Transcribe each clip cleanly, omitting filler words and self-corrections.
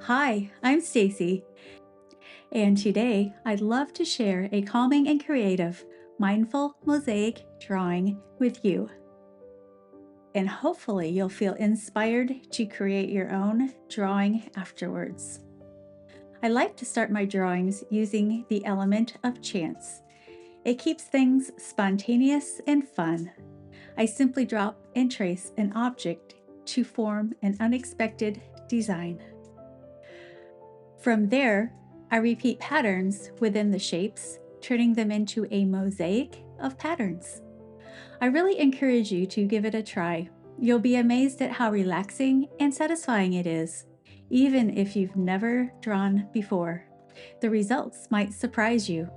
Hi, I'm Stacy, and today I'd love to share a calming and creative mindful mosaic drawing with you. And hopefully you'll feel inspired to create your own drawing afterwards. I like to start my drawings using the element of chance. It keeps things spontaneous and fun. I simply drop and trace an object to form an unexpected design. From there, I repeat patterns within the shapes, turning them into a mosaic of patterns. I really encourage you to give it a try. You'll be amazed at how relaxing and satisfying it is, even if you've never drawn before. The results might surprise you.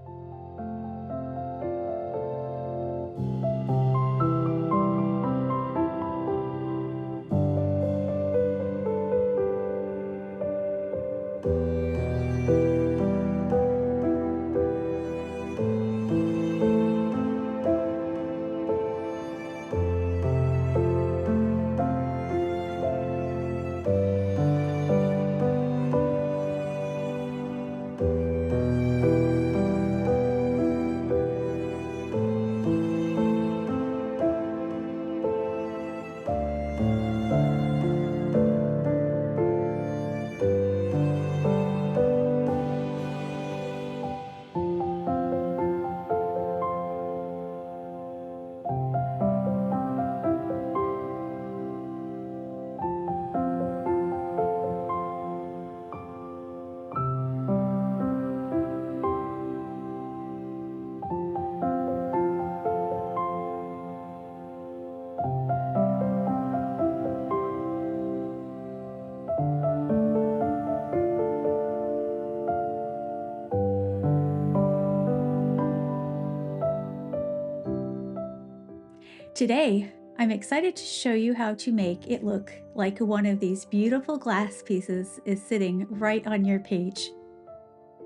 Today, I'm excited to show you how to make it look like one of these beautiful glass pieces is sitting right on your page.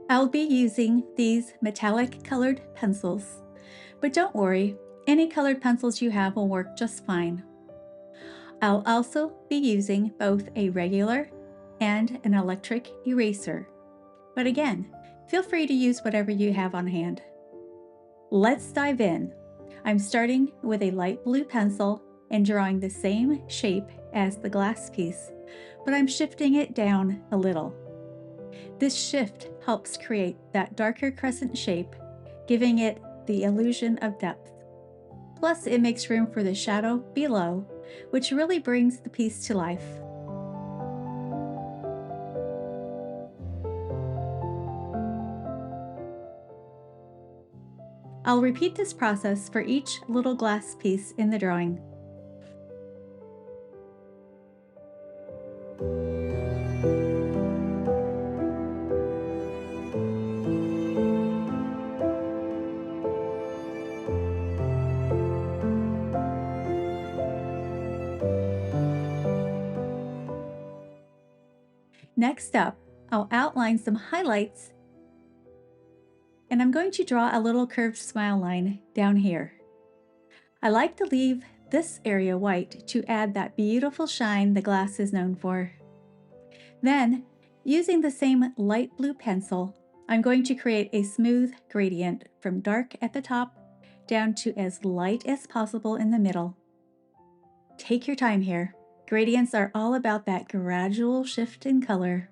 I'll be using these metallic colored pencils, but don't worry, any colored pencils you have will work just fine. I'll also be using both a regular and an electric eraser, but again, feel free to use whatever you have on hand. Let's dive in. I'm starting with a light blue pencil and drawing the same shape as the glass piece, but I'm shifting it down a little. This shift helps create that darker crescent shape, giving it the illusion of depth. Plus, it makes room for the shadow below, which really brings the piece to life. I'll repeat this process for each little glass piece in the drawing. Next up, I'll outline some highlights, and I'm going to draw a little curved smile line down here. I like to leave this area white to add that beautiful shine the glass is known for. Then, using the same light blue pencil, I'm going to create a smooth gradient from dark at the top down to as light as possible in the middle. Take your time here. Gradients are all about that gradual shift in color.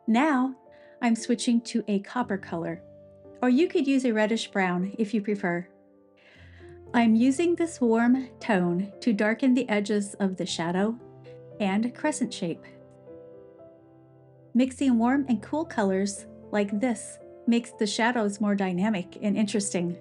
Now, I'm switching to a copper color, or you could use a reddish brown if you prefer. I'm using this warm tone to darken the edges of the shadow and crescent shape. Mixing warm and cool colors like this makes the shadows more dynamic and interesting.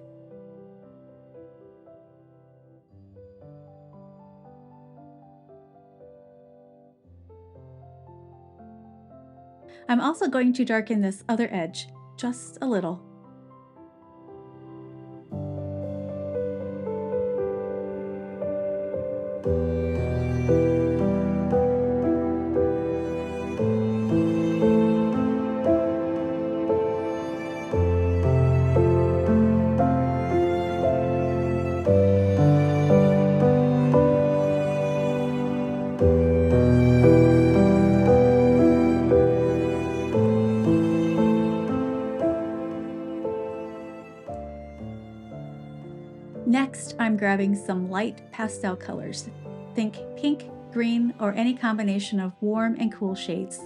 I'm also going to darken this other edge just a little. Next, I'm grabbing some light pastel colors. Think pink, green, or any combination of warm and cool shades.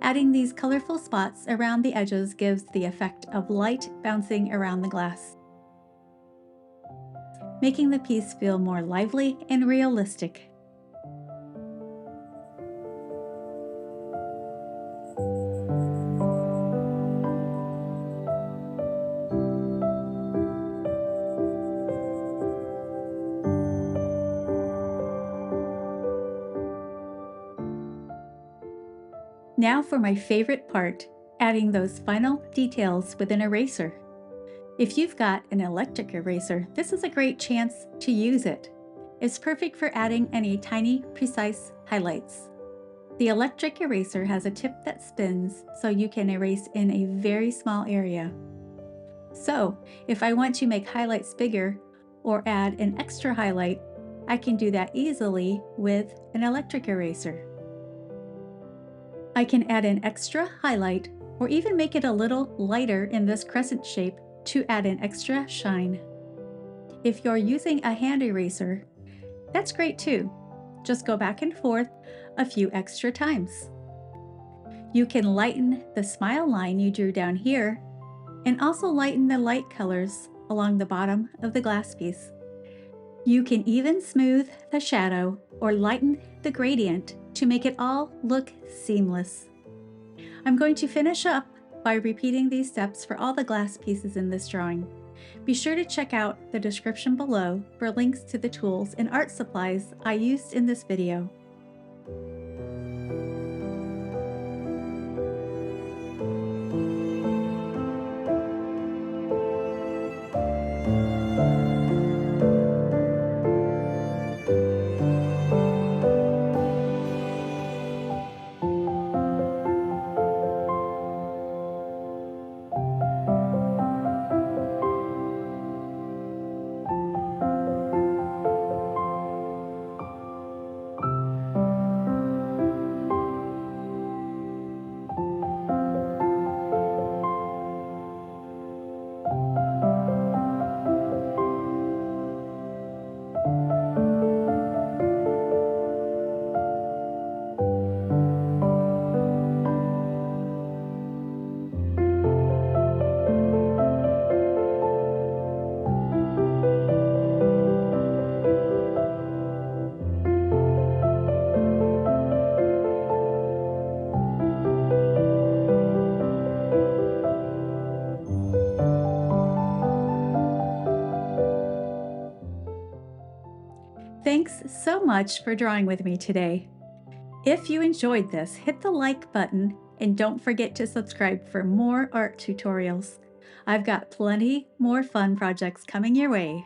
Adding these colorful spots around the edges gives the effect of light bouncing around the glass, making the piece feel more lively and realistic. Now for my favorite part, adding those final details with an eraser. If you've got an electric eraser, this is a great chance to use it. It's perfect for adding any tiny, precise highlights. The electric eraser has a tip that spins so you can erase in a very small area. So, if I want to make highlights bigger or add an extra highlight, I can do that easily with an electric eraser. I can add an extra highlight or even make it a little lighter in this crescent shape to add an extra shine. If you're using a hand eraser, that's great too. Just go back and forth a few extra times. You can lighten the smile line you drew down here and also lighten the light colors along the bottom of the glass piece. You can even smooth the shadow or lighten the gradient to make it all look seamless. I'm going to finish up by repeating these steps for all the glass pieces in this drawing. Be sure to check out the description below for links to the tools and art supplies I used in this video. Thanks so much for drawing with me today. If you enjoyed this, hit the like button and don't forget to subscribe for more art tutorials. I've got plenty more fun projects coming your way.